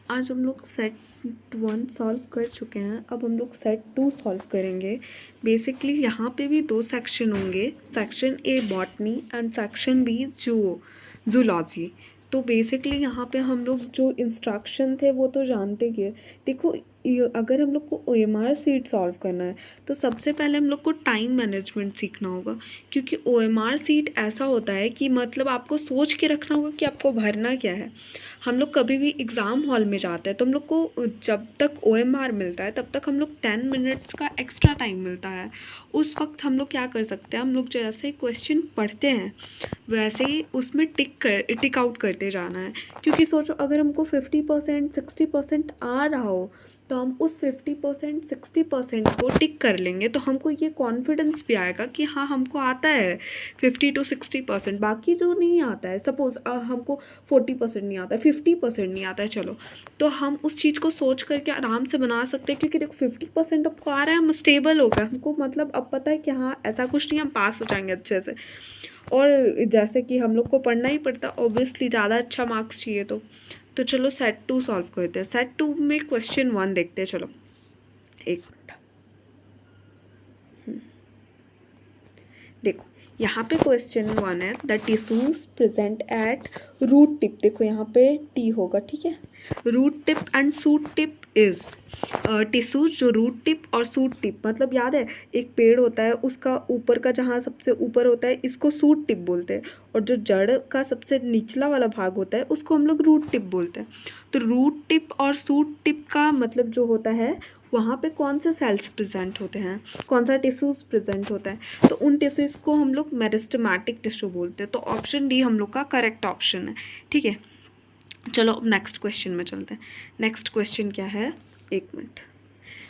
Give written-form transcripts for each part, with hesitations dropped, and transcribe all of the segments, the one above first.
आज हम लोग सेट 1 सॉल्व कर चुके हैं, अब हम लोग सेट 2 सॉल्व करेंगे। बेसिकली यहाँ पे भी 2 सेक्शन होंगे, section A botany and section B zoology. तो बेसिकली यहाँ पे हम लोग जो इंस्ट्रक्शन थे वो तो जानते ही है। देखो अगर हम लोग को OMR सीट सॉल्व करना है तो सबसे पहले हम लोग को टाइम मैनेजमेंट सीखना होगा, क्योंकि OMR सीट ऐसा होता है कि मतलब आपको सोच के रखना होगा कि आपको भरना क्या है। हम लोग कभी भी एग्ज़ाम हॉल में जाते हैं तो हम लोग को जब तक OMR मिलता है तब तक हम लोग 10 मिनट्स का एक्स्ट्रा टाइम मिलता है। उस वक्त हम लोग क्या कर सकते हैं, हम लोग जैसे क्वेश्चन पढ़ते हैं वैसे ही उसमें टिक आउट करते जाना है। क्योंकि सोचो अगर हमको 50% 60% आ रहा हो तो हम उस 50% 60% को टिक कर लेंगे, तो हमको ये कॉन्फिडेंस भी आएगा कि हाँ हमको आता है 50 to 60%। बाकी जो नहीं आता है, सपोज़ हमको 40% नहीं आता है, 50% नहीं आता है, चलो तो हम उस चीज़ को सोच करके आराम से बना सकते हैं। क्योंकि देखो 50% आपको आ रहा है, हम स्टेबल हो गए, हमको मतलब अब पता है कि हाँ ऐसा कुछ नहीं, हम पास हो जाएंगे अच्छे से। और जैसे कि हम लोग को पढ़ना ही पड़ता ऑब्वियसली, ज़्यादा अच्छा मार्क्स चाहिए तो चलो सेट 2 सॉल्व करते हैं। सेट 2 में क्वेश्चन 1 देखते हैं। चलो एक मिनट, देखो यहाँ पे क्वेश्चन 1 है, the tissues present at root tip. देखो यहाँ पे टी होगा, ठीक है। Root tip and shoot tip is tissues जो रूट टिप और सूट टिप, मतलब याद है एक पेड़ होता है उसका ऊपर का जहाँ सबसे ऊपर होता है इसको सूट टिप बोलते हैं, और जो जड़ का सबसे निचला वाला भाग होता है उसको हम लोग रूट टिप बोलते हैं। तो रूट टिप और सूट टिप का मतलब जो होता है वहाँ पे कौन से सेल्स प्रेजेंट होते हैं, कौन सा टिश्यूज प्रेजेंट होता है, तो उन टिश्यूज को हम लोग मेरिस्टेमेटिक टिश्यू बोलते हैं। तो ऑप्शन डी हम लोग का करेक्ट ऑप्शन है, ठीक है। चलो अब नेक्स्ट क्वेश्चन में चलते हैं। नेक्स्ट क्वेश्चन क्या है, एक मिनट।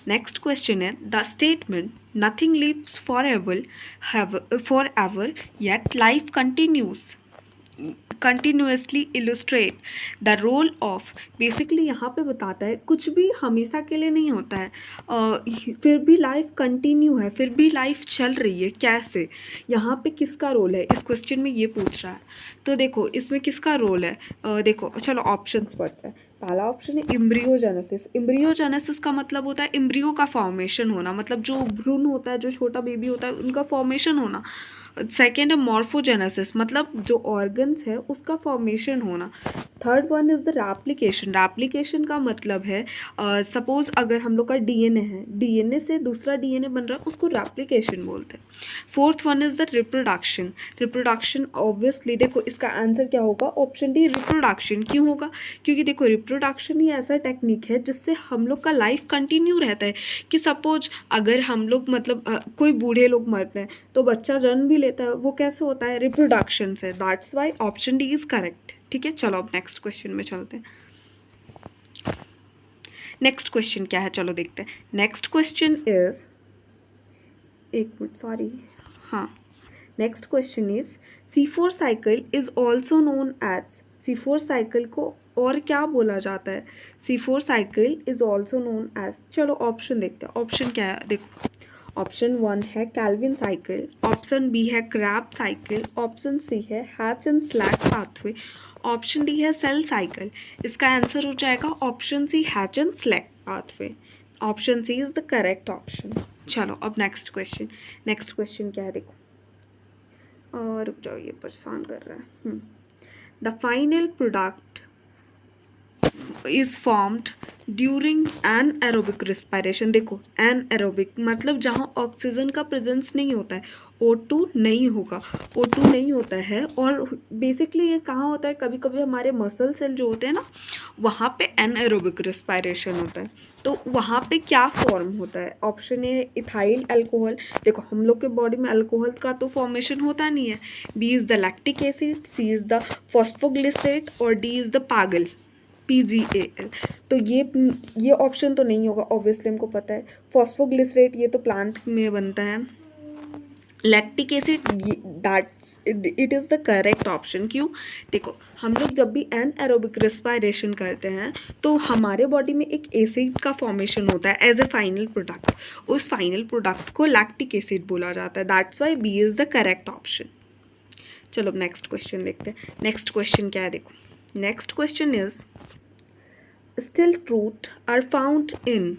नेक्स्ट क्वेश्चन है, the statement nothing lives for ever yet life continuously illustrate the role of. Basically यहाँ पे बताता है कुछ भी हमेशा के लिए नहीं होता है, फिर भी लाइफ कंटिन्यू है, फिर भी लाइफ चल रही है, कैसे, यहाँ पे किसका रोल है, इस क्वेश्चन में ये पूछ रहा है। तो देखो इसमें किसका रोल है, देखो चलो ऑप्शंस पढ़ते हैं। पहला ऑप्शन है इम्ब्रियोजेनेसिस। इम्ब्रियोजेनेसिस का मतलब होता है इम्ब्रियो का फॉर्मेशन होना, मतलब जो भ्रूण होता है, जो छोटा बेबी होता है उनका फॉर्मेशन होना। सेकेंड है मॉर्फोजेनेसिस, मतलब जो ऑर्गन्स है उसका फॉर्मेशन होना। Third one is the replication. Replication का मतलब है सपोज अगर हम लोग का DNA है, DNA से दूसरा DNA बन रहा है, उसको रैप्लिकेशन बोलते हैं। Fourth one is the reproduction. Reproduction obviously देखो इसका आंसर क्या होगा, ऑप्शन डी रिप्रोडक्शन। क्यों होगा, क्योंकि देखो रिप्रोडक्शन ही ऐसा टेक्निक है जिससे हम लोग का लाइफ कंटिन्यू रहता है। कि सपोज अगर हम लोग मतलब कोई बूढ़े लोग मरते हैं तो बच्चा जन्म भी लेता है, वो कैसे होता है, रिप्रोडक्शन से। That's why option D is correct, ठीक है। चलो अब नेक्स्ट क्वेश्चन में चलते हैं। नेक्स्ट क्वेश्चन क्या है, चलो देखते हैं। नेक्स्ट क्वेश्चन इज, एक मिनट सॉरी, हाँ, next question is C4 cycle is also known as. C4 cycle को और क्या बोला जाता है, C4 cycle is also known as. चलो ऑप्शन देखते हैं, ऑप्शन क्या है, देखो ऑप्शन 1 है कैल्विन साइकिल, ऑप्शन बी है क्रैब साइकिल, ऑप्शन सी है Hatch and Slack pathway, option D है सेल साइकिल। इसका आंसर हो जाएगा option C hatch and Slack pathway. Option C is the correct option. चलो अब नेक्स्ट क्वेश्चन। नेक्स्ट क्वेश्चन क्या है, देखो और रुक जाओ, ये परेशान कर रहा है। The final product is formed during anaerobic respiration. देखो एनएरोबिक मतलब जहाँ ऑक्सीजन का प्रेजेंस नहीं होता है, O2 नहीं होगा, O2 नहीं होता है। और बेसिकली ये कहाँ होता है, कभी कभी हमारे मसल सेल जो होते हैं ना वहाँ पे एनएरोबिक रिस्पायरेशन होता है। तो वहाँ पे क्या फॉर्म होता है, ऑप्शन ए इथाइल अल्कोहल। देखो हम लोग के बॉडी में अल्कोहल का तो फॉर्मेशन होता नहीं है। B is the lactic acid, C is the phosphoglycerate और D is the PGAL, PGAL। तो ये ऑप्शन तो नहीं होगा ऑब्वियसली, हमको पता है। फॉस्फोग्लिसरेट ये तो प्लांट में बनता है। Lactic acid that's it is the correct option. क्यों, देखो हम लोग जब भी एनएरोबिक रिस्पायरेशन करते हैं तो हमारे बॉडी में एक एसिड का फॉर्मेशन होता है एज ए फाइनल प्रोडक्ट। उस फाइनल प्रोडक्ट को लैक्टिक एसिड बोला जाता है। That's why B is the correct option. चलो अब नेक्स्ट क्वेश्चन देखते हैं। नेक्स्ट क्वेश्चन क्या है, देखो next question is stilt root are found in,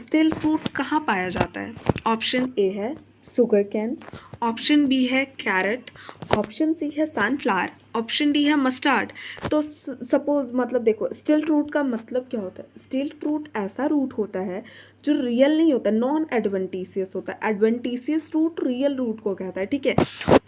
stilt root कहाँ पाया जाता है? ऑप्शन ए है सुगर कैन, ऑप्शन बी है कैरेट, ऑप्शन सी है सनफ्लावर, ऑप्शन डी है मस्टर्ड। तो सपोज मतलब देखो स्टिल्ट रूट का मतलब क्या होता है? स्टिल्ट रूट ऐसा रूट होता है जो रियल नहीं होता, नॉन एडवेंटिशियस होता है। एडवेंटिशियस रूट रियल रूट को कहता है, ठीक है,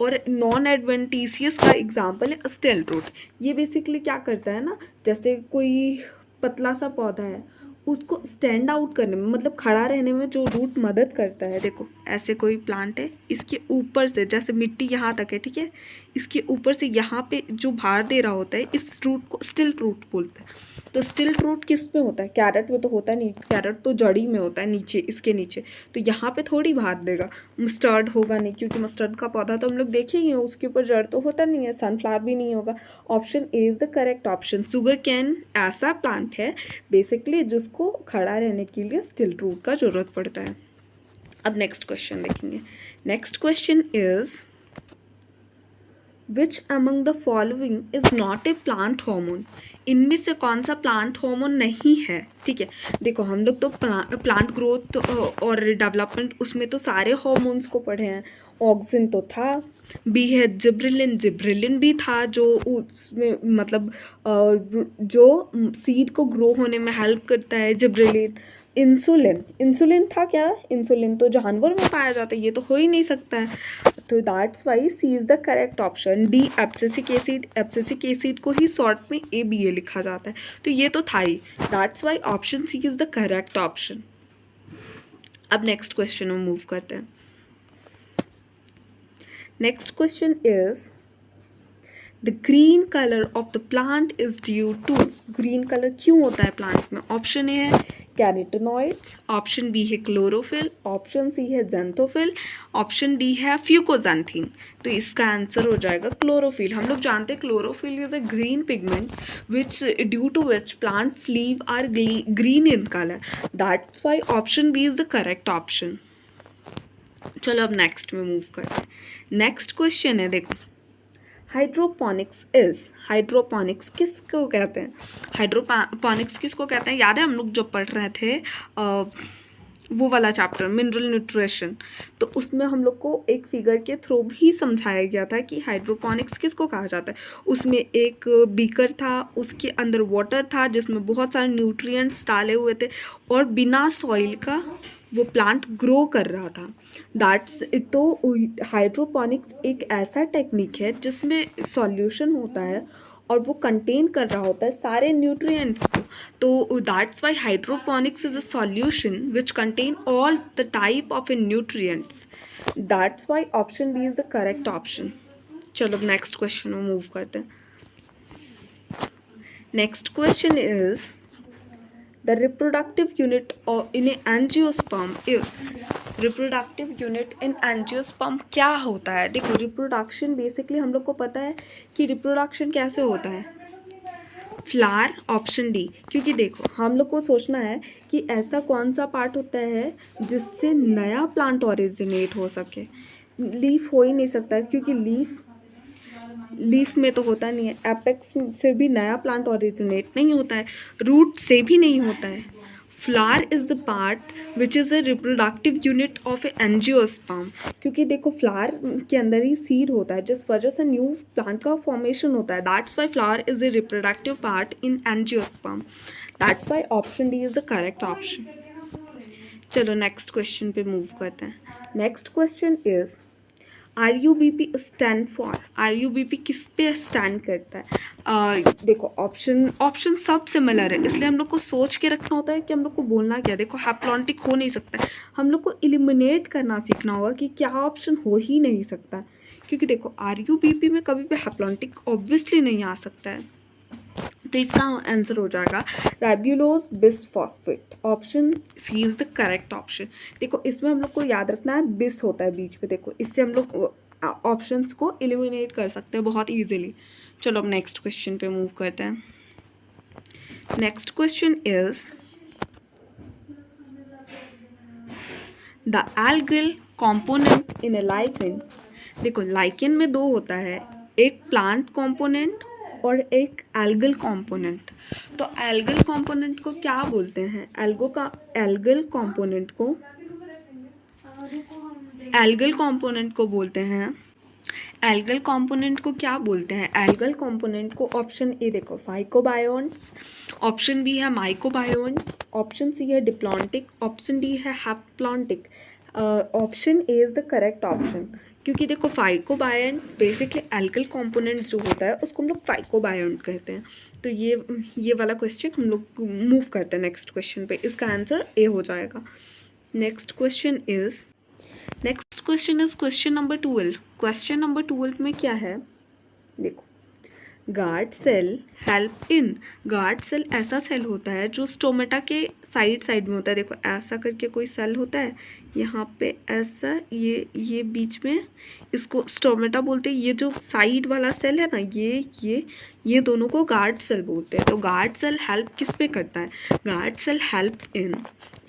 और नॉन एडवेंटिशियस का एग्जाम्पल है स्टिल्ट रूट। ये बेसिकली क्या करता है ना, जैसे कोई पतला सा पौधा है, उसको स्टैंड आउट करने में मतलब खड़ा रहने में जो रूट मदद करता है, देखो ऐसे कोई प्लांट है, इसके ऊपर से जैसे मिट्टी यहाँ तक है, ठीक है, इसके ऊपर से यहाँ पे जो भार दे रहा होता है, इस रूट को स्टिल्ट रूट बोलते हैं। तो स्टिल्ट रूट किस में होता है? कैरेट में तो होता नहीं, कैरेट तो जड़ी में होता है, नीचे, इसके नीचे, तो यहाँ पे थोड़ी भार देगा। मस्टर्ड होगा नहीं, क्योंकि मस्टर्ड का पौधा तो हम लोग देखे ही हैं, उसके ऊपर जड़ तो होता नहीं है। सनफ्लावर भी नहीं होगा। Option A is the correct option. Sugar cane ऐसा प्लांट है बेसिकली जिसको खड़ा रहने के लिए स्टिल्ट रूट का ज़रूरत पड़ता है। अब नेक्स्ट क्वेश्चन देखेंगे। Next question is which among the following is not a plant hormone? इनमें से कौन सा प्लांट हार्मोन नहीं है? ठीक है, देखो हम लोग तो प्लांट ग्रोथ और डेवलपमेंट उसमें तो सारे हार्मोन्स को पढ़े हैं। ऑक्सिन तो था, बी है जिब्रेलिन, जिब्रेलिन भी था जो उसमें मतलब जो सीड को ग्रो होने में हेल्प करता है, जिब्रेलिन। इंसुलिन, इंसुलिन था क्या? इंसुलिन तो जानवर में पाया जाता है, ये तो हो ही नहीं सकता है। तो that's why C is the correct option. D abscisic acid, abscisic acid को ही शॉर्ट में ABA लिखा जाता है, तो ये तो था ही। That's why option C is the correct option. अब नेक्स्ट क्वेश्चन में मूव करते हैं। Next question is the green colour of the plant is due to, green colour क्यों होता है प्लांट में? ऑप्शन ए है कैरोटेनॉइड्स, ऑप्शन बी है क्लोरोफिल, ऑप्शन सी है जेंथोफिल, ऑप्शन डी है फ्यूकोजेंथीन। तो इसका आंसर हो जाएगा क्लोरोफिल। हम लोग जानते हैं chlorophyll is a green pigment which due to which plants leave are green in colour. That's why option B is the correct option. चलो अब नेक्स्ट में मूव करते हैं। नेक्स्ट क्वेश्चन है, देखो हाइड्रोपोनिक्स इज, हाइड्रोपोनिक्स किसको कहते हैं? हाइड्रोपोनिक्स किसको कहते हैं? याद है हम लोग जब पढ़ रहे थे वो वाला चैप्टर मिनरल न्यूट्रिशन, तो उसमें हम लोग को एक फिगर के थ्रू भी समझाया गया था कि हाइड्रोपोनिक्स किसको कहा जाता है। उसमें एक बीकर था, उसके अंदर वाटर था जिसमें बहुत सारे न्यूट्रिएंट्स डाले हुए थे और बिना सॉइल का वो प्लांट ग्रो कर रहा था। दैट्स तो हाइड्रोपोनिक्स एक ऐसा टेक्निक है जिसमें सॉल्यूशन होता है और वो कंटेन कर रहा होता है सारे न्यूट्रिएंट्स को। तो that's why hydroponics is a solution which contain all the type of a nutrients. That's why option B is the correct option. चलो नेक्स्ट क्वेश्चन में मूव करते हैं। Next question is the reproductive unit in a angiosperm is, reproductive unit in angiosperm क्या होता है? देखो reproduction basically हम लोग को पता है कि रिप्रोडक्शन कैसे होता है। फ्लावर, ऑप्शन डी, क्योंकि देखो हम लोग को सोचना है कि ऐसा कौन सा पार्ट होता है जिससे नया प्लांट ओरिजिनेट हो सके। लीफ हो ही नहीं सकता क्योंकि लीफ में तो होता नहीं है, एपेक्स से भी नया प्लांट ओरिजिनेट नहीं होता है, रूट से भी नहीं होता है। Flower is the part which is a reproductive unit of A angiosperm, क्योंकि देखो फ्लावर के अंदर ही सीड होता है जिस वजह से न्यू प्लांट का फॉर्मेशन होता है। That's Y flower is a reproductive part in angiosperm. That's why option D is the correct option. चलो नेक्स्ट क्वेश्चन पे मूव करते हैं। Next question is RUBP stand for, RUBP किस पे स्टैंड करता है? देखो ऑप्शन सब सिमिलर है, इसलिए हम लोग को सोच के रखना होता है कि हम लोग को बोलना क्या है। देखो हैप्लॉन्टिक हो नहीं सकता है, हम लोग को एलिमिनेट करना सीखना होगा कि क्या ऑप्शन हो ही नहीं सकता, क्योंकि देखो RUBP में कभी भी हैप्लॉन्टिक ऑब्वियसली नहीं आ सकता है। तो इसका आंसर हो जाएगा ribulose bisphosphate. Option C is the correct option. देखो इसमें हम लोग को याद रखना है बिस होता है बीच में, देखो इससे हम लोग ऑप्शंस को एलिमिनेट कर सकते हैं बहुत इजीली। चलो अब नेक्स्ट क्वेश्चन पे मूव करते हैं। Next question is the algal component in A lichen. देखो लाइकेन में दो होता है, एक प्लांट कॉम्पोनेंट और एक एल्गल कंपोनेंट। तो एल्गल कंपोनेंट को क्या बोलते हैं? एल्गल कंपोनेंट को बोलते हैं, एल्गल कंपोनेंट को क्या बोलते हैं? एल्गल कंपोनेंट को ऑप्शन ए देखो फाइकोबायोन्स, ऑप्शन बी है माइकोबायोन, ऑप्शन सी है डिप्लॉन्टिक, ऑप्शन डी है haplontic. Option A is the correct option, क्योंकि देखो फाइकोबायोन बेसिकली एल्गल कंपोनेंट जो होता है उसको हम लोग फाइकोबायोन कहते हैं। तो ये वाला क्वेश्चन हम लोग मूव करते हैं नेक्स्ट क्वेश्चन पे, इसका आंसर ए हो जाएगा। Next question is question number 12। Question number 12 में क्या है देखो, guard cell help in. Guard cell ऐसा सेल होता है जो स्टोमेटा के साइड में होता है। देखो ऐसा करके कोई सेल होता है, यहाँ पे ऐसा, ये बीच में, इसको स्टोमेटा बोलते हैं। ये जो साइड वाला सेल है ना, ये दोनों को गार्ड सेल बोलते हैं। तो गार्ड सेल हेल्प किस पे करता है? Guard cell help in,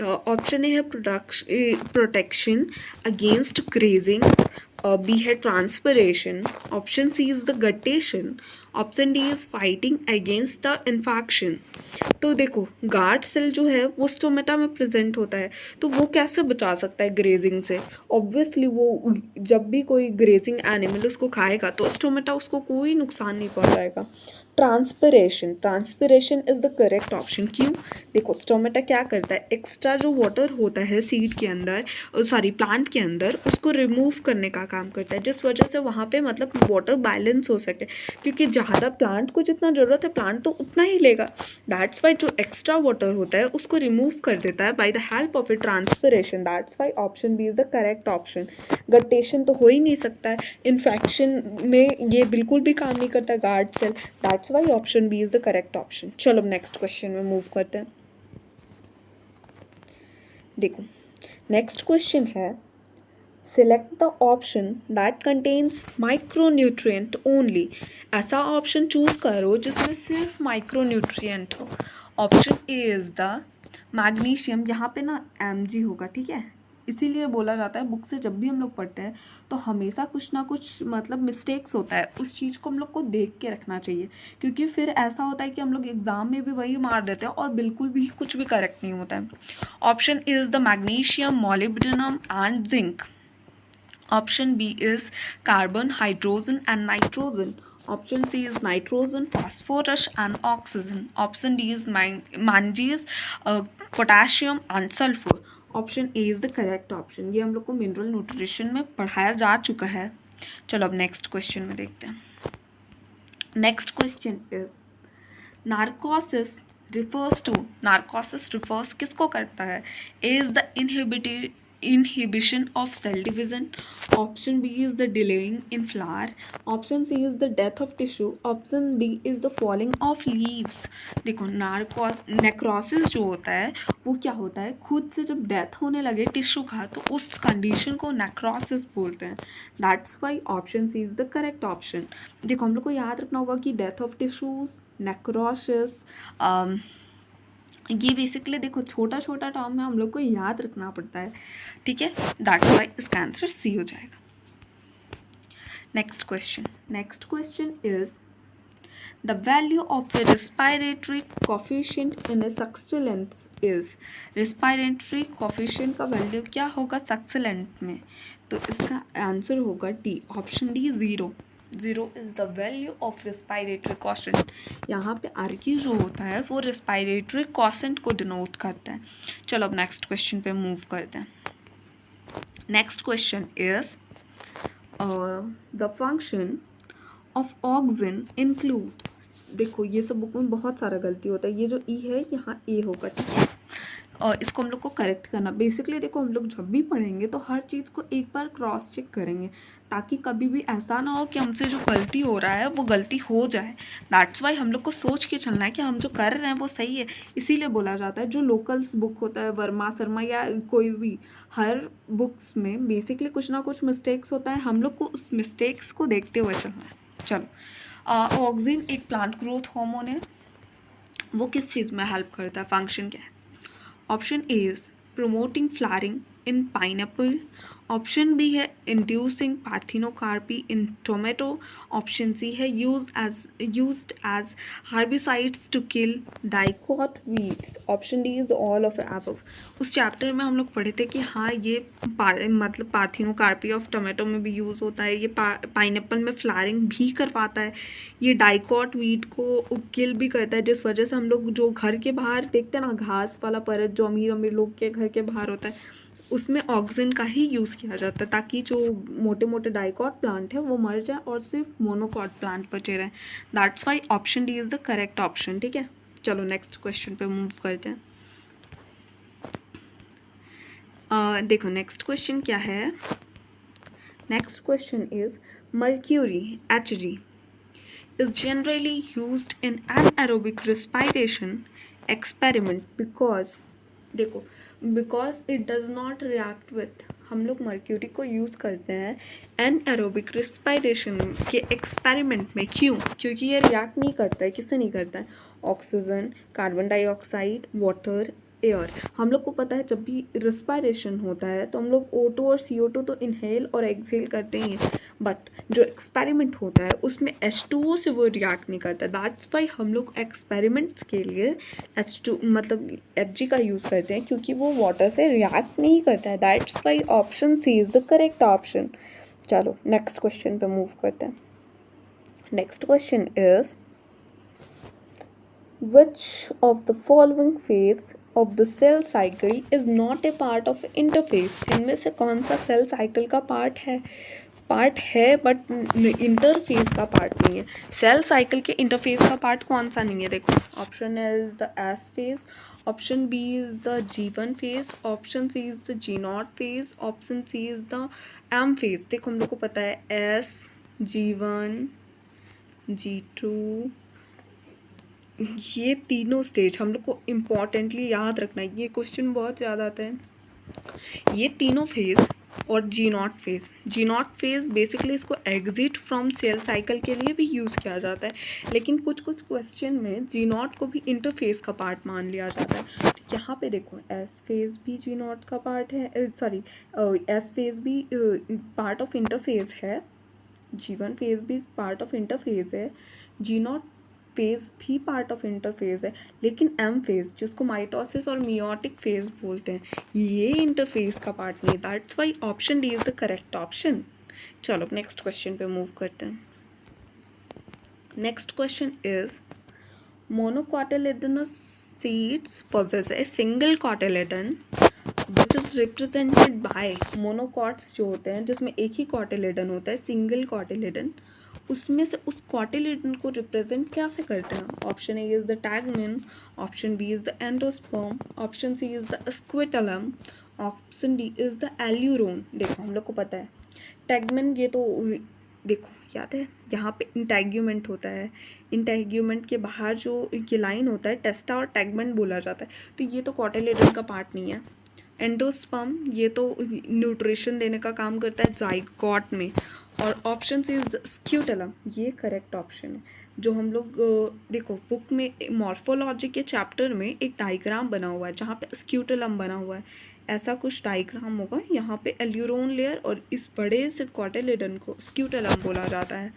option A है प्रोटेक्शन अगेंस्ट ग्रेजिंग, बी है transpiration, option C is the guttation, option D is fighting against the infection. तो देखो गार्ड सेल जो है वो स्टोमेटा में प्रेजेंट होता है, तो वो कैसे बचा सकता है ग्रेजिंग से? ऑब्वियसली वो जब भी कोई ग्रेजिंग एनिमल उसको खाएगा तो स्टोमेटा उसको कोई नुकसान नहीं पहुंचाएगा। Transpiration is the correct option. क्यों? देखो स्टोमेटा क्या करता है, एक्स्ट्रा जो वाटर होता है सीड के अंदर, प्लांट के अंदर, उसको रिमूव करने का काम करता है, जिस वजह से वहाँ पे मतलब वाटर बैलेंस हो सके, क्योंकि ज़्यादा प्लांट को जितना ज़रूरत है प्लांट तो उतना ही लेगा। दैट्स वाई जो एक्स्ट्रा वाटर होता है उसको रिमूव कर देता है by the help of a transpiration. That's why option B is the correct option. Guttation तो हो ही नहीं सकता है, इन्फेक्शन में ये बिल्कुल भी काम नहीं करता guard cell. That's why option B is the correct option. चलो नेक्स्ट क्वेश्चन में मूव करते हैं। देखो नेक्स्ट क्वेश्चन है, select the option that contains micronutrient only. ऐसा ऑप्शन चूज करो जिसमें सिर्फ माइक्रोन्यूट्रिएंट हो। Option A is the magnesium, यहाँ पे ना Mg होगा, ठीक है, इसीलिए बोला जाता है बुक से जब भी हम लोग पढ़ते हैं तो हमेशा कुछ ना कुछ मतलब मिस्टेक्स होता है, उस चीज़ को हम लोग को देख के रखना चाहिए, क्योंकि फिर ऐसा होता है कि हम लोग एग्ज़ाम में भी वही मार देते हैं और बिल्कुल भी कुछ भी करेक्ट नहीं होता है। Option is the magnesium, molybdenum and zinc. Option B is carbon, hydrogen and nitrogen. Option C is nitrogen, phosphorus and oxygen. Option D is manganese, potassium and sulphur. Option A is the correct option. ये हम लोग को mineral nutrition में पढ़ाया जा चुका है। चलो अब नेक्स्ट क्वेश्चन में देखते हैं। Next question is narcosis refers किसको करता है? A is the inhibition of cell division, option B is the delaying in flower, option C is the death of tissue, option D is the falling of leaves। देखो necrosis जो होता है वो क्या होता है, खुद से जब डेथ होने लगे टिश्यू का तो उस कंडीशन को नेक्रोसिस बोलते हैं। That's why option C is the correct option. देखो हम लोग को याद रखना होगा कि डेथ ऑफ टिश्यूज, नेक्रोसिस, ये बेसिकली देखो छोटा छोटा टर्म में हम लोग को याद रखना पड़ता है, ठीक है। दैट्स वाई इसका आंसर सी हो जाएगा। Next question is the value of the respiratory coefficient in a succulent is. Respiratory coefficient का वैल्यू क्या होगा सक्सेलेंट में? तो इसका आंसर होगा D, option D 0 is the value of respiratory quotient. यहाँ पे आर्की जो होता है वो रेस्पिरेटरी कॉशेंट को डिनोट करता है। चलो अब नेक्स्ट क्वेश्चन पे मूव करते हैं। Next question is the function of oxygen include. देखो ये सब बुक में बहुत सारा गलती होता है, ये जो ई है यहाँ ए होगा, ठीक है, और इसको हम लोग को करेक्ट करना। बेसिकली देखो हम लोग जब भी पढ़ेंगे तो हर चीज़ को एक बार क्रॉस चेक करेंगे, ताकि कभी भी ऐसा ना हो कि हमसे जो गलती हो रहा है वो गलती हो जाए। दैट्स वाई हम लोग को सोच के चलना है कि हम जो कर रहे हैं वो सही है। इसीलिए बोला जाता है जो लोकल्स बुक होता है, वर्मा शर्मा या कोई भी, हर बुक्स में बेसिकली कुछ ना कुछ मिस्टेक्स होता है, हम लोग को उस मिस्टेक्स को देखते हुए चलना है। चलो ऑक्सीजन एक प्लांट ग्रोथ हार्मोन है, वो किस चीज़ में हेल्प करता है, फंक्शन क्या है? Option A is promoting flowering, in pineapple. Option B है inducing parthenocarpy in tomato. Option C है used as herbicides to kill dicot weeds. Option D is all of the above. उस chapter में हम लोग पढ़े थे कि हाँ ये मतलब पार्थिनोकार्पी ऑफ टोमेटो में भी यूज़ होता है, ये पाइनएप्पल में फ्लावरिंग भी करवाता है, ये डाइकॉट वीड को किल भी करता है, जिस वजह से हम लोग जो घर के बाहर देखते हैं ना घास वाला परत जो अमीर अमीर लोग के घर के बाहर होता है उसमें ऑक्सीजन का ही यूज़ किया जाता है ताकि जो मोटे मोटे डाइकॉट प्लांट है वो मर जाए और सिर्फ मोनोकॉट प्लांट बचे रहें. That's why option D is the correct option. ठीक है, चलो नेक्स्ट क्वेश्चन पे मूव करते हैं. देखो नेक्स्ट क्वेश्चन क्या है. Next question is mercury Hg is generally used in anaerobic respiration experiment because देखो because it does not react with. हम लोग मर्क्यूरी को यूज़ करते हैं एनएरोबिक रिस्पायरेशन के एक्सपेरिमेंट में. क्यों? क्योंकि ये रिएक्ट नहीं करता है. किससे नहीं करता है? Oxygen, carbon dioxide, water, air. हम लोग को पता है जब भी रिस्पायरेशन होता है तो हम लोग O2 और CO2 तो इनहेल और एक्सहेल करते ही हैं, बट जो एक्सपेरिमेंट होता है उसमें H2O से वो रिएक्ट नहीं करता. दैट्स वाई हम लोग एक्सपेरिमेंट्स के लिए H2 मतलब Hg का यूज़ करते हैं क्योंकि वो वाटर से रिएक्ट नहीं करता है. That's why option C is the correct option. चलो नेक्स्ट क्वेश्चन पे मूव करते हैं. Next question is which of the following phase of the cell cycle is not a part of interphase. इनमें से कौन सा सेल साइकिल का part है बट इंटरफेज का पार्ट नहीं है. सेल साइकिल के इंटरफेज का पार्ट कौन सा नहीं है? देखो option A is the S phase, option B is the G1 phase, option C is the G0 phase, option C is the M phase. देखो हम लोग को पता है S, G1, G2, ये तीनों स्टेज हम लोग को इम्पॉर्टेंटली याद रखना है. ये क्वेश्चन बहुत ज़्यादा आता है. ये तीनों फेज और G0 phase. G0 phase basically इसको एग्जिट फ्रॉम सेल साइकिल के लिए भी यूज़ किया जाता है, लेकिन कुछ क्वेश्चन में G0 को भी इंटरफेज का पार्ट मान लिया जाता है. तो यहाँ पे देखो एस फेज भी G0 का पार्ट है, सॉरी एस फेज भी पार्ट ऑफ इंटरफेज है, G1 फेज भी पार्ट ऑफ इंटरफेज है, G0 फेज भी पार्ट ऑफ इंटरफेज है, लेकिन एम फेज जिसको माइटोसिस और मियोटिक फेज बोलते हैं ये इंटरफेज का पार्ट नहीं. That's why option D is the correct option. चलो नेक्स्ट क्वेश्चन पे मूव करते हैं. Next question is monocotyledonous seeds possess a single cotyledon which is represented by monocots जो होते हैं जिसमें एक ही कॉटिलेडन होता है, सिंगल कॉटिलेडन, उसमें से उस कॉटिलेडन को रिप्रेजेंट कैसे करते हैं? Option A is the tegmen, option B is the endosperm, option C is the scutellum, option D is the aleurone. देखो हम लोग को पता है टैगमेन, ये तो देखो याद है यहाँ पे इंटैग्यूमेंट होता है, इंटैग्यूमेंट के बाहर जो ये लाइन होता है टेस्टा और टैगमेंट बोला जाता है, तो ये तो कॉटिलेडन का पार्ट नहीं है. एंडोस्पर्म ये तो न्यूट्रिशन देने का काम करता है जाइगोट में, और ऑप्शन सी इज स्क्यूटलम, ये करेक्ट ऑप्शन है. जो हम लोग देखो बुक में मॉर्फोलॉजी के चैप्टर में एक डायग्राम बना हुआ है जहाँ पे स्क्यूटलम बना हुआ है, ऐसा कुछ डायग्राम होगा. यहाँ पे एल्यूरोन लेयर और इस बड़े से कॉटिलेडन को स्क्यूटलम बोला जाता है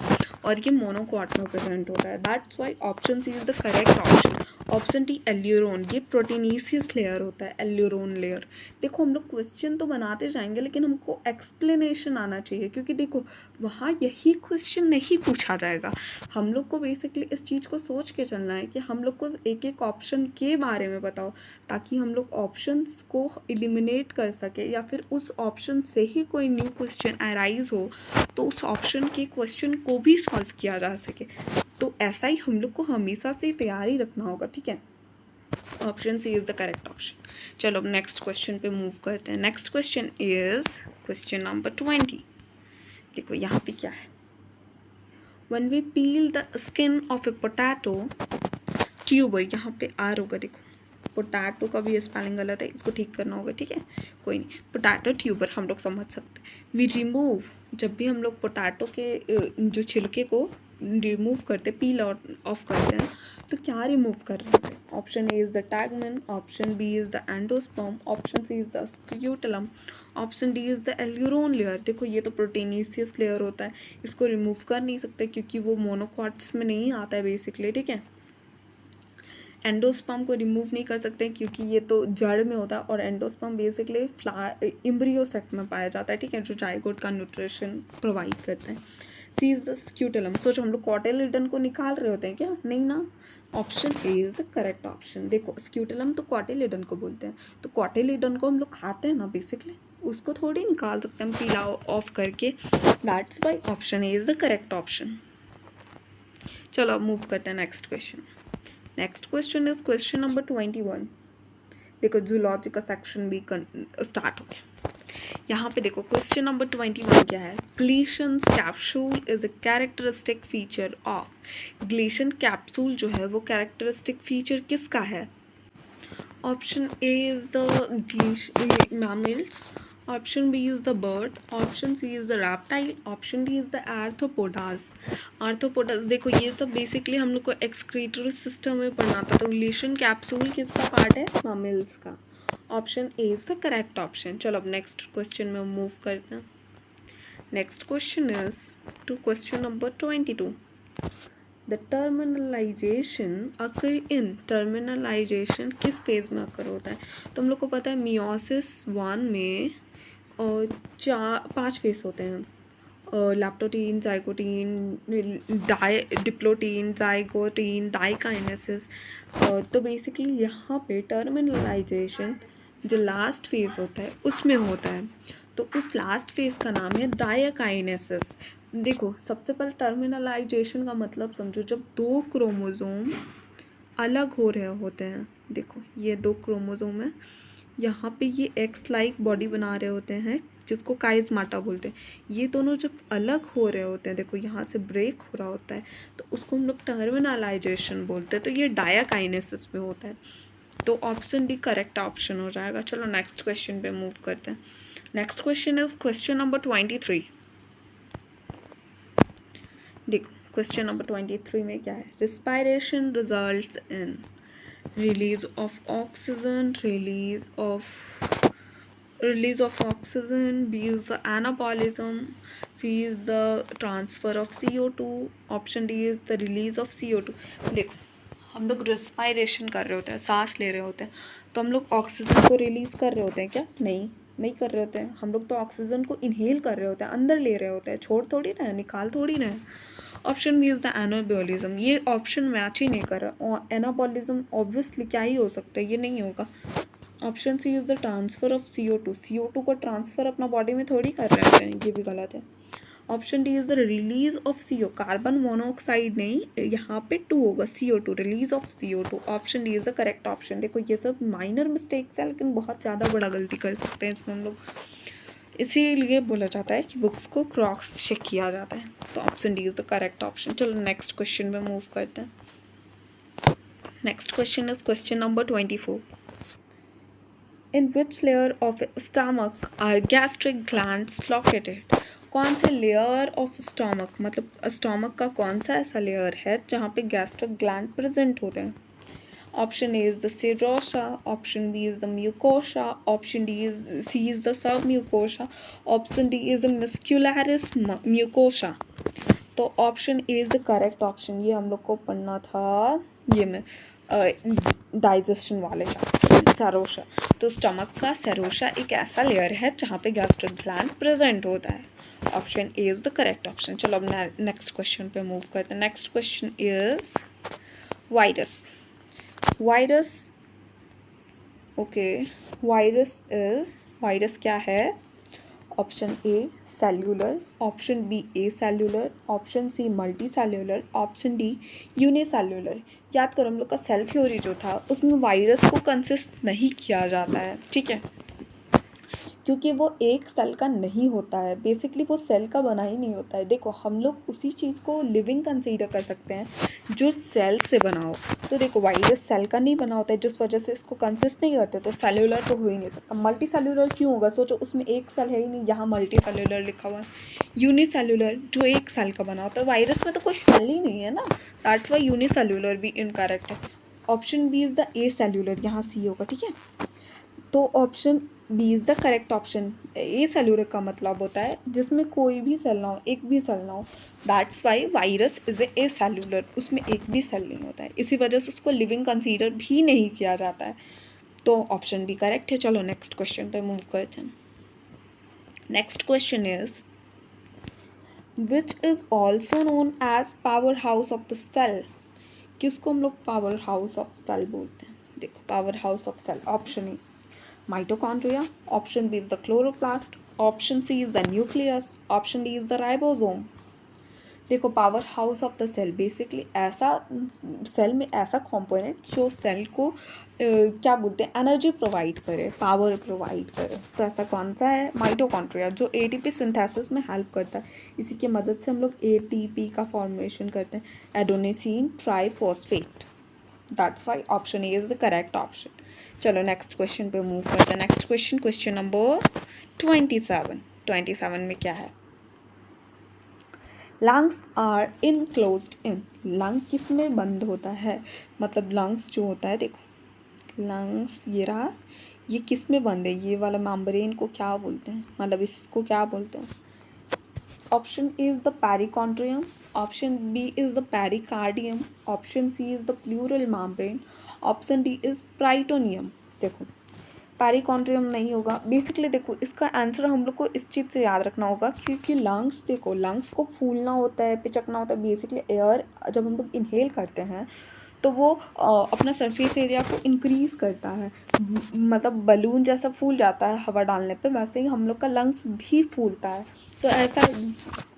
और ये मोनोकॉट में प्रेजेंट होता है. That's why option C is the correct option. Option D aleurone, ये प्रोटीनीसियस लेयर होता है एल्यूरोन लेयर. देखो हम लोग क्वेश्चन तो बनाते जाएंगे लेकिन हमको एक्सप्लेनेशन आना चाहिए, क्योंकि देखो वहाँ यही क्वेश्चन नहीं पूछा जाएगा. हम लोग को बेसिकली इस चीज़ को सोच के चलना है कि हम लोग को एक एक ऑप्शन के बारे में बताओ ताकि हम लोग ऑप्शंस को एलिमिनेट कर सके, या फिर उस ऑप्शन से ही कोई न्यू क्वेश्चन अराइज हो तो उस ऑप्शन के क्वेश्चन को भी सॉल्व किया जा सके. तो ऐसा ही हम लोग को हमेशा से तैयारी रखना होगा. ठीक है, option C is the correct option. चलो अब नेक्स्ट क्वेश्चन पे मूव करते हैं. Next question is question number 20. देखो यहाँ पे क्या है. When we peel the skin of a potato tuber, यहाँ पे आर होगा. देखो पोटैटो का भी स्पेलिंग गलत है, इसको ठीक करना होगा. ठीक है, कोई नहीं. पोटैटो ट्यूबर हम लोग समझ सकते हैं. वी रिमूव, जब भी हम लोग पोटैटो के जो छिलके को रिमूव करते, पील ऑफ करते हैं, तो क्या रिमूव कर रहे थे? Option A is the tegmen, option B is the endosperm, option C is the scutellum, option D is the aleurone layer. देखो ये तो प्रोटीनेशियस लेयर होता है, इसको रिमूव कर नहीं सकते क्योंकि वो मोनोकॉट्स में नहीं आता है बेसिकली, ठीक है। एंडोस्पर्म को रिमूव नहीं कर सकते क्योंकि ये तो जड़ में होता है, और एंडोस्पर्म बेसिकली एम्ब्रियो सेट में पाया जाता है, ठीक है, जो जाइगोट का न्यूट्रिशन प्रोवाइड करते हैं। सी इज़ द स्क्यूटेलम। सोचो हम लोग कॉटिलिडन को निकाल रहे होते हैं क्या? नहीं ना, option A is the correct option. देखो स्क्यूटेलम तो कॉटिलिडन को बोलते हैं, तो कॉटिलिडन को हम लोग खाते हैं ना बेसिकली, उसको थोड़ी निकाल सकते हैं पील ऑफ करके, that's why option A is the correct option. चलो अब मूव करते हैं next question. Next question is question number 21। देखो जूलॉजी का सेक्शन भी स्टार्ट हो गया। यहाँ पे देखो क्वेश्चन नंबर 21 क्या है? Glisson's capsule is a characteristic feature of. Glisson's capsule जो है वो कैरेक्टरिस्टिक फीचर किसका है? Option A is the mammals, option B is the bird, option C is the reptile, option D is the arthropods. Arthropods देखो ये सब basically हम लोग को एक्सक्रीटरी सिस्टम में पढ़ना था, तो ग्लेशियन कैप्सूल किसका पार्ट है? मैमल्स का। Option A is the correct option. चलो अब नेक्स्ट क्वेश्चन में मूव करते हैं। Next question is to question number 22। The terminalization occur in. Terminalization किस फेज में अकर होता है? तो हम लोग को पता है मियोसिस 1 में 5 फेज होते हैं, लैप्टोटीन, जाइगोटीन, डिप्लोटीन, जाइगोटीन, डाइकाइनेसिस। तो बेसिकली यहाँ पे टर्मिनलाइजेशन जो लास्ट फेज होता है उसमें होता है, तो उस लास्ट फेज का नाम है डाइकाइनेसिस। देखो सबसे पहले टर्मिनलाइजेशन का मतलब समझो, जब 2 क्रोमोसोम अलग हो रहे होते हैं, देखो ये 2 क्रोमोसोम है, यहाँ पे ये एक्स लाइक बॉडी बना रहे होते हैं जिसको काइज़माटा बोलते हैं, ये दोनों जब अलग हो रहे होते हैं, देखो यहाँ से ब्रेक हो रहा होता है, तो उसको हम लोग टर्मिनलाइजेशन बोलते हैं, तो ये डाइकाइनेसिस में होता है, तो ऑप्शन डी करेक्ट ऑप्शन हो जाएगा। चलो नेक्स्ट क्वेश्चन पे मूव करते हैं। Next question is question number 23। देखो क्वेश्चन नंबर 23 में क्या है? Respiration results in release of oxygen, release of oxygen, B is the anabolism, C is the transfer of CO2, option D is the release of CO2। देखो हम लोग respiration कर रहे होते हैं, सांस ले रहे होते हैं, तो हम लोग ऑक्सीजन को रिलीज़ कर रहे होते हैं क्या? नहीं कर रहे होते हैं, हम लोग तो ऑक्सीजन को इनहेल कर रहे होते हैं, अंदर ले रहे होते हैं, छोड़ थोड़ी ना है, निकाल थोड़ी ना है। Option B is the anabolism. ये ऑप्शन मैच ही नहीं कर रहा, और एनाबॉलिज्म ऑब्वियसली क्या ही हो सकता है, ये नहीं होगा। Option C is the transfer of CO2 को ट्रांसफ़र अपना बॉडी में थोड़ी कर रहे होते हैं, ये भी गलत है। Option D is the release of CO, carbon monoxide नहीं, यहाँ पे 2 होगा, CO2, release of CO2। Option D is the correct option. देखो ये सब माइनर मिस्टेक्स है, लेकिन बहुत ज़्यादा बड़ा गलती कर सकते हैं इसमें हम लोग, इसीलिए बोला जाता है कि बुक्स को क्रॉस चेक किया जाता है, तो option D is the correct option. चलो नेक्स्ट क्वेश्चन में मूव करते हैं। Next question is question number 24। In which layer of stomach are gastric glands located. कौन से लेयर ऑफ स्टमक, मतलब स्टमक का कौन सा ऐसा लेयर है जहाँ पे गैस्ट्रिक ग्लैंड प्रेजेंट होते हैं? Option A is the serosa, option B is the mucosa, option D is C is the sub mucosa, option D is the muscularis mucosa. तो option A is the correct option. ये हम लोग को पढ़ना था ये में डाइजेशन वाले चैप्टर, सेरोसा। तो स्टमक का सेरोसा एक ऐसा लेयर है जहाँ पे गैस्ट्रिक ग्लैंड प्रेजेंट होता है। Option A is the correct option. चलो अब नेक्स्ट क्वेश्चन पे मूव करते हैं। Next question is virus. Virus क्या है? ऑप्शन ए सेल्यूलर, ऑप्शन बी ए cellular, option C multicellular, option D unicellular. याद करो हम लोग का सेल थ्योरी जो था उसमें वायरस को कंसिस्ट नहीं किया जाता है, ठीक है। क्योंकि वो एक सेल का नहीं होता है, बेसिकली वो सेल का बना ही नहीं होता है। देखो हम लोग उसी चीज़ को लिविंग कंसीडर कर सकते हैं जो सेल से बना हो। तो देखो वायरस सेल का नहीं बना होता है, जिस वजह से इसको कंसिस्ट नहीं करते, तो सेल्यूलर तो हो ही नहीं सकता। मल्टी सेल्यूलर क्यों होगा? सोचो, उसमें एक सेल है ही नहीं, यहाँ मल्टी सेल्यूलर लिखा हुआ है। यूनिसेल्यूलर जो एक सेल का बना होता है, वायरस में तो कोई सेल ही नहीं है ना, दैट्स वाई यूनिसेल्यूलर भी इनकरेक्ट है। Option B is the acellular, यहाँ सी होगा, ठीक है। तो option B is the correct option. A cellular का मतलब होता है जिसमें कोई भी सेल ना हो, एक भी सेल ना हो, that's why virus is a cellular, उसमें एक भी सेल नहीं होता है, इसी वजह से उसको लिविंग कंसीडर भी नहीं किया जाता है। तो ऑप्शन बी करेक्ट है। चलो नेक्स्ट क्वेश्चन पे मूव करते हैं। Next question is which is also known as powerhouse of the cell. किसको हम लोग पावर हाउस ऑफ सेल बोलते हैं? देखो powerhouse of cell, option A mitochondria, option B is the chloroplast, option C is the nucleus, option D is the ribosome। देखो powerhouse of the cell basically ऐसा cell में ऐसा component जो cell को क्या बोलते हैं, energy provide करे, पावर प्रोवाइड करे। तो ऐसा कौन सा है? माइटोकॉन्ड्रिया, जो एटीपी सिंथेसिस में हेल्प करता है। इसी की मदद से हम लोग एटीपी का फॉर्मेशन करते हैं, adenosine triphosphate. That's why option A is the correct option. चलो नेक्स्ट क्वेश्चन पे मूव करते हैं। नेक्स्ट क्वेश्चन, क्वेश्चन नंबर 27 में क्या है? Lungs are enclosed in. Lung किस में बंद होता है? मतलब लंग्स जो होता है, देखो लंग्स ये रहा, ये किस में बंद है? ये वाला मेम्ब्रेन को क्या बोलते हैं, मतलब इसको क्या बोलते हैं? Option A is the perichondrium, option B is the pericardium, option C is the pleural membrane, option D is peritoneum. देखो पेरिकॉन्ड्रियम नहीं होगा बेसिकली। देखो इसका आंसर हम लोग को इस चीज़ से याद रखना होगा, क्योंकि लंग्स, देखो लंग्स को फूलना होता है, पिचकना होता है। बेसिकली एयर जब हम लोग इनहेल करते हैं तो वो अपना सरफेस एरिया को इंक्रीज़ करता है, मतलब बलून जैसा फूल जाता है हवा डालने पे, वैसे ही हम लोग का लंग्स भी फूलता है। तो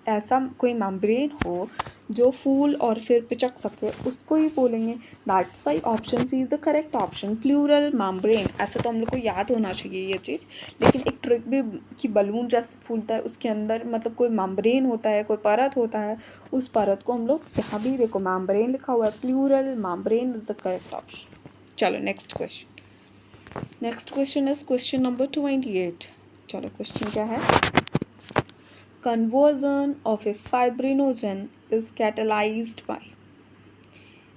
ऐसा कोई मेम्ब्रेन हो जो फूल और फिर पिचक सके, उसको ही बोलेंगे। That's why option C is the correct option, pleural membrane. ऐसे तो हम लोग को याद होना चाहिए ये चीज़, लेकिन एक ट्रिक भी कि बलून जैसे फूलता है उसके अंदर मतलब कोई मेम्ब्रेन होता है, कोई परत होता है, उस परत को हम लोग, यहाँ भी देखो मेम्ब्रेन लिखा हुआ है, pleural membrane is the correct option. चलो next question is question number 28। चलो क्वेश्चन क्या है? Conversion of a fibrinogen is catalyzed by।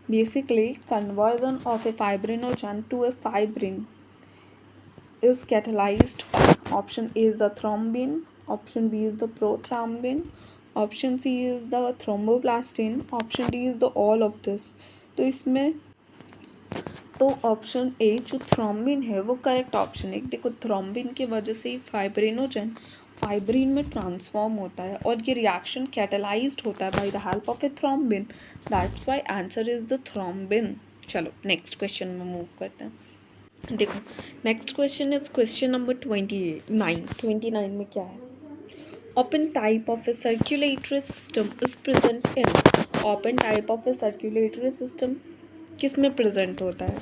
Basically, conversion of a fibrinogen to a fibrin is catalyzed by option A is the thrombin, option B is the prothrombin, option C is the thromboplastin, option D is the all of this। तो इसमें तो option ए जो thrombin है वो correct option है। देखो thrombin की वजह से फाइब्रिनोजन फाइब्रिन में ट्रांसफॉर्म होता है और ये रिएक्शन कैटेलाइज्ड होता है by the help of a thrombin, that's why answer is the thrombin. चलो नेक्स्ट क्वेश्चन में मूव करते हैं। देखो next question is question number 29 में क्या है? Open type of a circulatory system is present in. Open type of a circulatory system किस में प्रेजेंट होता है?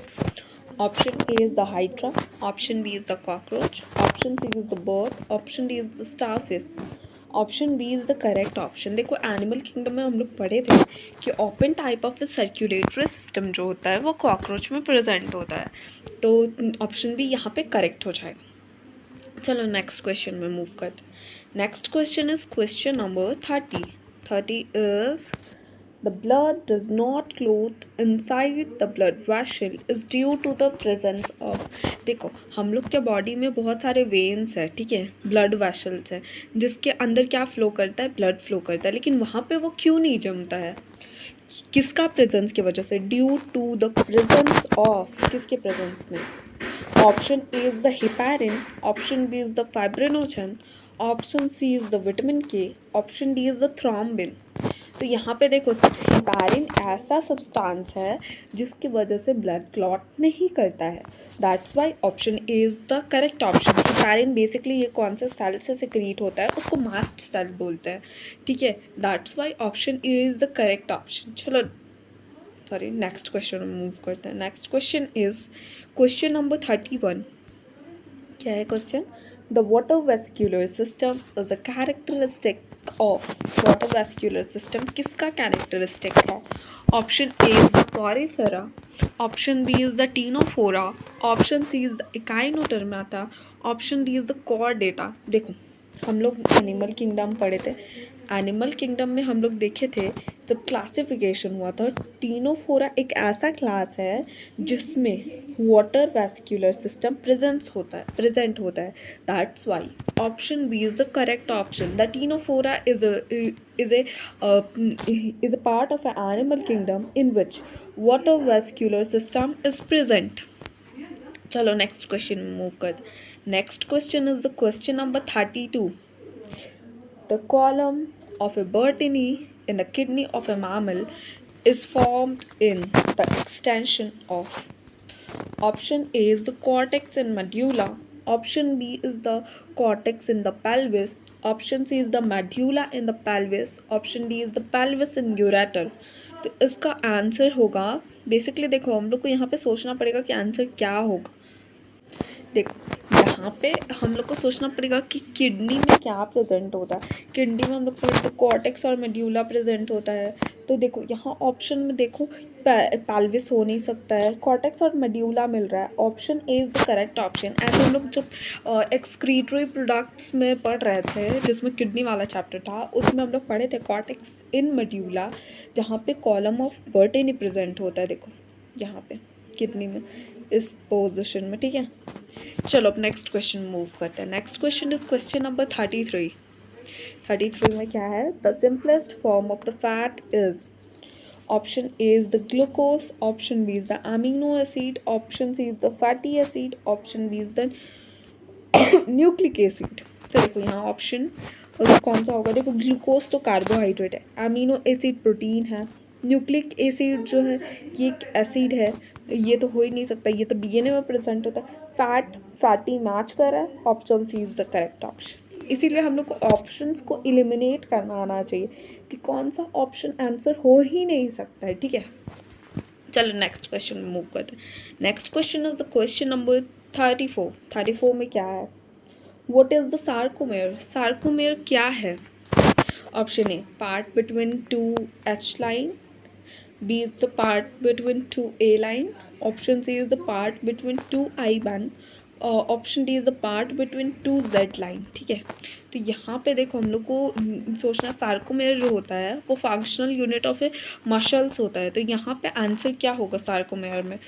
Option A is the hydra, option B is the cockroach, option C is the bird, option D is the starfish. Option B is the correct option. देखो animal kingdom में हम लोग पढ़े थे कि open type of a circulatory system जो होता है वो कॉकरोच में प्रेजेंट होता है, तो ऑप्शन बी यहाँ पे करेक्ट हो जाएगा। चलो नेक्स्ट क्वेश्चन में मूव करते हैं। Next question is question number 30 is the blood does not clot inside the blood vessel is due to the presence of। देखो हम लोग के बॉडी में बहुत सारे वेन्स है, ठीक है, ब्लड वेसल्स है, जिसके अंदर क्या फ्लो करता है? ब्लड फ्लो करता है, लेकिन वहाँ पे वो क्यों नहीं जमता है? किसका प्रेजेंस की वजह से? Due to the presence of, किसके प्रेजेंस में? Option A is the heparin, option B is the fibrinogen, option C is the vitamin K, option D is the thrombin. तो यहाँ पे देखो हिपैरिन ऐसा सब्सटेंस है जिसकी वजह से ब्लड क्लॉट नहीं करता है, that's why option A is the correct option. Heparin basically ये कौन सा सेल से सिक्रीट होता है? उसको मास्ट सेल बोलते हैं, ठीक है, that's why option A is the correct option. चलो सॉरी नेक्स्ट क्वेश्चन में मूव करते हैं। Next question is question number 31। क्या है question? The water vascular system is a characteristic of water vascular system किसका characteristic है? Option A is the porifera, option B is the ctenophora, option C is the echinodermata, option D is the chordata. देखो हम लोग animal kingdom पढ़े थे, animal kingdom में हम लोग देखे थे जब क्लासिफिकेशन हुआ था, टीनोफोरा एक ऐसा क्लास है जिसमें वाटर वैस्कुलर सिस्टम प्रेजेंट होता है. That's why option B is the correct option. The ctenophora is a part of an animal kingdom in which water vascular system is present. चलो next question move करते. Next question is the question number 32. The column of a Bertini in the kidney of a mammal is formed in the extension of. Option A is the cortex and medulla. Option B is the cortex in the pelvis. Option C is the medulla in the pelvis. Option D is the pelvis and ureter. तो इसका answer होगा, basically देखो हम लोग को यहाँ पे सोचना पड़ेगा कि आंसर क्या होगा. देखो यहाँ पे हम लोग को सोचना पड़ेगा कि किडनी में क्या प्रेजेंट होता है. किडनी में हम लोग पढ़ते तो कॉर्टेक्स और मेड्यूला प्रेजेंट होता है. तो देखो यहाँ ऑप्शन में देखो पेल्विस हो नहीं सकता है, कॉर्टेक्स और मेड्यूला मिल रहा है. Option A is the correct option. ऐसे हम लोग जब एक्सक्रीटरी प्रोडक्ट्स में पढ़ रहे थे जिसमें किडनी वाला चैप्टर था, उसमें हम लोग पढ़े थे कॉर्टेक्स इन मेड्यूला, जहाँ पे कॉलम ऑफ बर्टेनी प्रेजेंट होता है. देखो यहाँ पे किडनी में इस पोजिशन में, ठीक है. चलो अब नेक्स्ट क्वेश्चन मूव करते हैं. Next question is question number 33. 33 में क्या है? The simplest form of the fat is. Option A is the glucose, option B is the amino acid, option C is the fatty acid, option B is the nucleic acid. तो देखो यहाँ option कौन सा होगा? देखो glucose तो carbohydrate है, amino acid protein है, न्यूक्लिक एसिड जो है ये एक एसिड है, ये तो हो ही नहीं सकता, ये तो डीएनए में प्रेजेंट होता है. फैटी मैच कर रहा है. Option C is the correct option. इसीलिए हम लोग को ऑप्शंस को एलिमिनेट करना आना चाहिए कि कौन सा ऑप्शन आंसर हो ही नहीं सकता है, ठीक है. चलो नेक्स्ट क्वेश्चन में मूव करते हैं. Next question is the question number 34. 34 में क्या है? What is the sarcomere? Sarcomere क्या है? Option A part between 2H line, B is the part between 2A line, option C is the part between 2I band, option D is the part between 2Z line. ठीक है, तो यहाँ पे देखो हम लोग को सोचना, सार्कोमेयर जो होता है वो functional unit of A muscles होता है. तो यहाँ पे आंसर क्या होगा सार्कोमेयर में?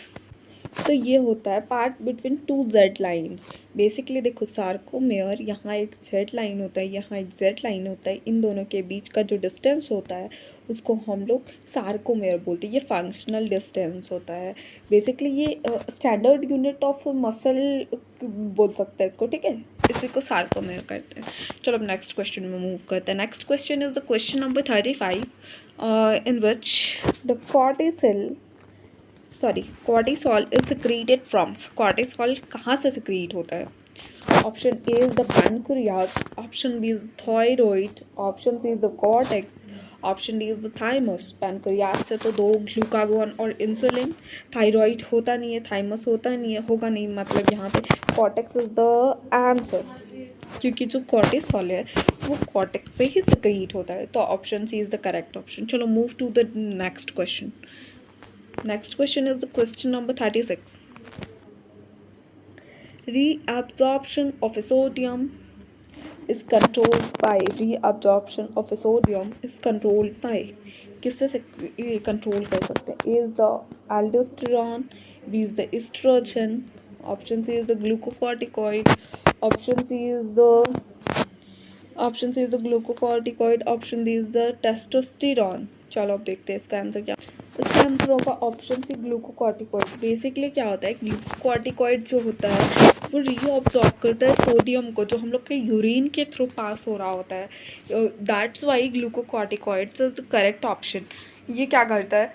तो ये होता है part between 2Z lines. Basically देखो सार्कोमेयर, यहाँ एक Z लाइन होता है, यहाँ एक Z लाइन होता है, इन दोनों के बीच का जो डिस्टेंस होता है उसको हम लोग सार्कोमेयर बोलते हैं. ये फंक्शनल डिस्टेंस होता है. बेसिकली ये स्टैंडर्ड यूनिट ऑफ मसल बोल सकते हैं इसको, ठीक है. इसी को सार्कोमेयर करते हैं. चलो अब नेक्स्ट क्वेश्चन में मूव करते हैं. Next question is the question number 35 in which the cortisol is secreted from. cortisol कहाँ से secrete होता है? Option A is the pancreas, option B is thyroid, option C is the cortex, option D is the thymus. pancreas से तो 2 glucagon और insulin, thyroid होता नहीं है, थाइमस होता नहीं है, होगा नहीं, मतलब यहाँ पे cortex इज द आंसर, क्योंकि जो cortisol है वो cortex से ही secrete होता है. तो option C is the correct option. चलो move to the next question. Next question is the question number 36. Reabsorption of a sodium is controlled by. Reabsorption of a sodium is controlled by. किससे से control कर सकते हैं? A is the aldosterone, B is the estrogen, option C is the glucocorticoid, option C is the glucocorticoid, option D is the testosterone. चलो अब देखते हैं इसका आंसर क्या. इसका आंसर होगा ऑप्शन सी ग्लूकोकॉर्टिकॉइड. बेसिकली क्या होता है, ग्लूकोकॉर्टिकॉइड जो होता है वो रीअब्सॉर्ब करता है सोडियम को, जो हम लोग के यूरिन के थ्रू पास हो रहा होता है. That's Y glucocorticoid is the correct option. ये क्या करता है,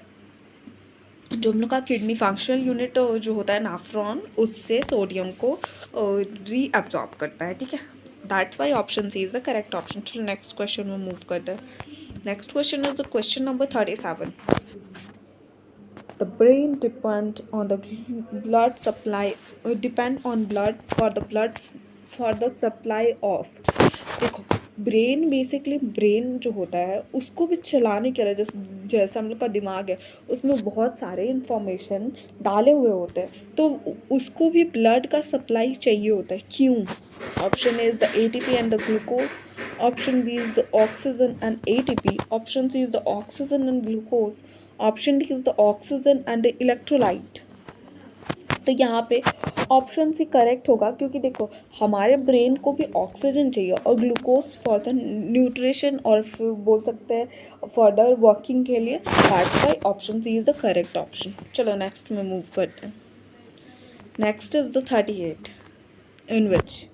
जो हम लोग का किडनी फंक्शनल यूनिट जो होता है नाफ्रॉन, उससे सोडियम को रीअब्सॉर्ब करता है, ठीक है. That's why option C is the correct option. चलो नेक्स्ट क्वेश्चन में मूव करते हैं. Next question is the question number 37. The brain depend on blood for the blood for the supply of, देखो ब्रेन बेसिकली, ब्रेन जो होता है उसको भी चलाने के लिए, जैसे हम लोग का दिमाग है उसमें बहुत सारे इंफॉर्मेशन डाले हुए होते हैं, तो उसको भी ब्लड का सप्लाई चाहिए होता है। क्यों? Option A is the ATP and the glucose, option B is the oxygen and ATP, option C is the oxygen and glucose, option D is the oxygen and the electrolyte. तो यहाँ पे option C correct होगा, क्योंकि देखो हमारे brain को भी oxygen चाहिए और ग्लूकोज फॉर द न्यूट्रिशन, और फिर बोल सकते हैं फर्दर वर्किंग के लिए। That's why option C is the correct option. चलो नेक्स्ट में मूव करते हैं। Next is the 38, in which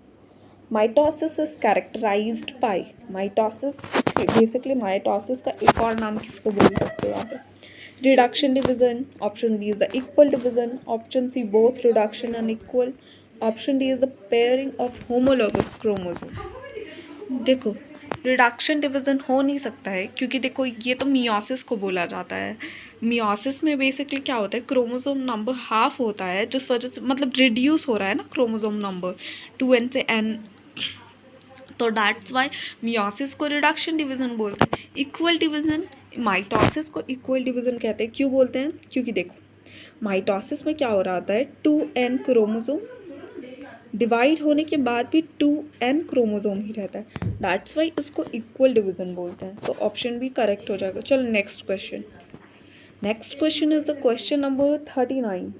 mitosis is characterised by, mitosis basically mitosis का एक और नाम किसको बोल सकते हैं यहाँ पे? Reduction division, option B is the equal division, option C both reduction and equal, option D is the pairing of homologous chromosome. देखो रिडक्शन डिवीजन हो नहीं सकता है, क्योंकि देखो ये तो मियोसिस को बोला जाता है। मियोसिस में बेसिकली क्या होता है, क्रोमोसोम नंबर हाफ होता है, जिस वजह से मतलब रिड्यूस हो रहा है ना क्रोमोसोम नंबर 2n से n, तो दैट्स वाई मियोसिस को रिडक्शन डिवीजन बोलते हैं। इक्वल डिवीजन, माइटोसिस को इक्वल डिवीजन कहते हैं। क्यों बोलते हैं? क्योंकि देखो माइटोसिस में क्या हो रहा होता है, 2n क्रोमोसोम डिवाइड होने के बाद भी 2n क्रोमोसोम ही रहता है, दैट्स वाई इसको इक्वल डिवीजन बोलते हैं। तो ऑप्शन भी करेक्ट हो जाएगा। चलो next question. Next question is the question number 39।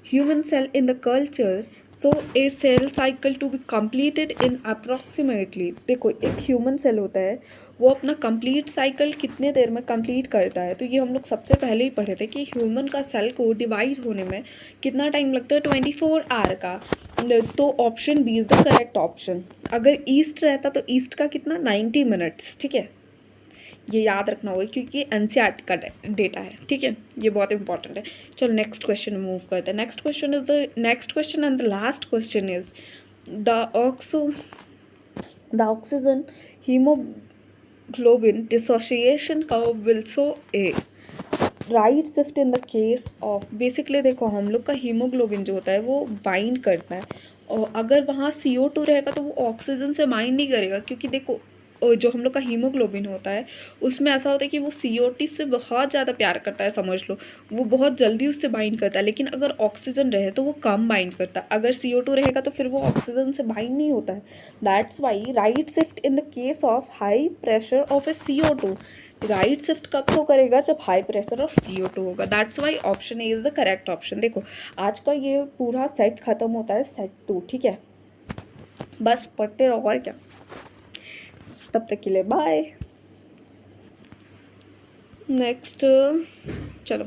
Human cell in the culture, so a cell cycle to be completed in approximately, देखो एक ह्यूमन सेल होता है, वो अपना कंप्लीट साइकिल कितने देर में कंप्लीट करता है? तो ये हम लोग सबसे पहले ही पढ़े थे कि ह्यूमन का सेल को डिवाइड होने में कितना टाइम लगता है, 24 आवर का। तो option B is the correct option. अगर ईस्ट रहता तो ईस्ट का कितना, 90 मिनट्स, ठीक है, ये याद रखना होगा क्योंकि एनसीईआरटी का डेटा है, ठीक है, ये बहुत इंपॉर्टेंट है। चलो नेक्स्ट क्वेश्चन मूव करते हैं। Next question is the next question and the last question is the oxygen haemoglobin dissociation curve will show A right shift in the case of, basically देखो हम लोग का हीमोग्लोबिन जो होता है वो बाइंड करता है, और अगर वहाँ CO2 रहेगा तो वो ऑक्सीजन से बाइंड नहीं करेगा, क्योंकि देखो जो हम लोग का हीमोग्लोबिन होता है उसमें ऐसा होता है कि वो CO2 से बहुत ज़्यादा प्यार करता है, समझ लो, वो बहुत जल्दी उससे बाइंड करता है। लेकिन अगर ऑक्सीजन रहे तो वो कम बाइंड करता है, अगर CO2 रहेगा तो फिर वो ऑक्सीजन से बाइंड नहीं होता है। That's Y right shift in the case of high pressure of A CO2, right shift कब तो करेगा, जब हाई प्रेशर ऑफ CO2 होगा। That's why option A is the correct option. देखो आज का ये पूरा सेट खत्म होता है सेट 2, ठीक है, बस पढ़ते रहो और क्या। तब तक के लिए बाय। नेक्स्ट चलो